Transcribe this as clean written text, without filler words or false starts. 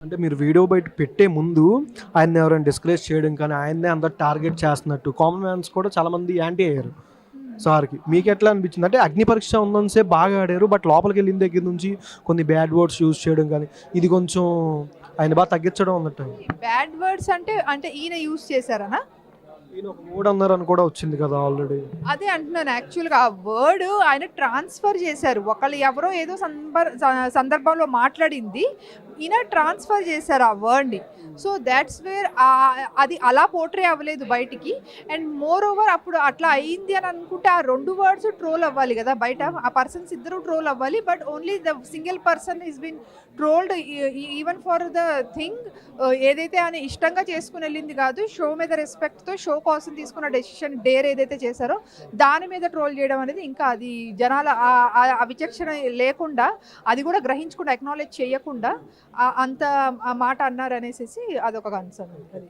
అంటే మీరు వీడియో బయట పెట్టే ముందు ఆయన్ని ఎవరైనా డిస్కరేజ్ చేయడం కానీ, ఆయన్నే అందరూ టార్గెట్ చేస్తున్నట్టు కామన్ మ్యాన్స్ కూడా చాలామంది యాంటీ అయ్యారు సార్‌కి. మీకెట్లా అనిపించింది? అంటే అగ్ని పరీక్ష ఉన్నంత సేపు బాగా ఆడారు. బట్ లోపలికెళ్ళిన దగ్గర నుంచి కొన్ని బ్యాడ్ వర్డ్స్ యూజ్ చేయడం గానీ, ఇది కొంచెం ఆయన తగ్గించడం అన్నట్టు. బ్యాడ్ వర్డ్స్ అంటే అంటే ఈయన యూజ్ చేశారనా? ఈయన ఒక మూడ్ అన్నారని కూడా వచ్చింది కదా ఆల్రెడీ. అదే అంటున్నాను యాక్చువల్‌గా ఆ వర్డ్ ఆయన ట్రాన్స్‌ఫర్ చేశారు. ఒకళ్ళు ఎవరో ఏదో సందర్భంలో మాట్లాడింది ఈయన ట్రాన్స్‌ఫర్ చేశారు ఆ వర్డ్‌ని. సో థాట్స్ వేర్ అది అలా పోర్ట్రే అవ్వలేదు బయటికి. అండ్ మోర్ ఓవర్ అప్పుడు అట్లా అయింది అని అనుకుంటే ఆ 2 వర్డ్స్ ట్రోల్ అవ్వాలి కదా బయట. ఆ పర్సన్స్ ఇద్దరు ట్రోల్ అవ్వాలి. But only the single person is been trolled even for the thing ఏదైతే ఆయన ఇష్టంగా చేసుకుని వెళ్ళింది కాదు. షో మీద రెస్పెక్ట్‌తో షో కోసం తీసుకున్న డెసిషన్ డేర్ ఏదైతే చేశారో దాని మీద ట్రోల్ చేయడం అనేది ఇంకా అది జనాల ఆ విచక్షణ లేకుండా అది కూడా గ్రహించకుండా అక్నాలెడ్జ్ చేయకుండా అంత ఆ మాట అన్నారనేసి అదొక కన్సర్న్. అది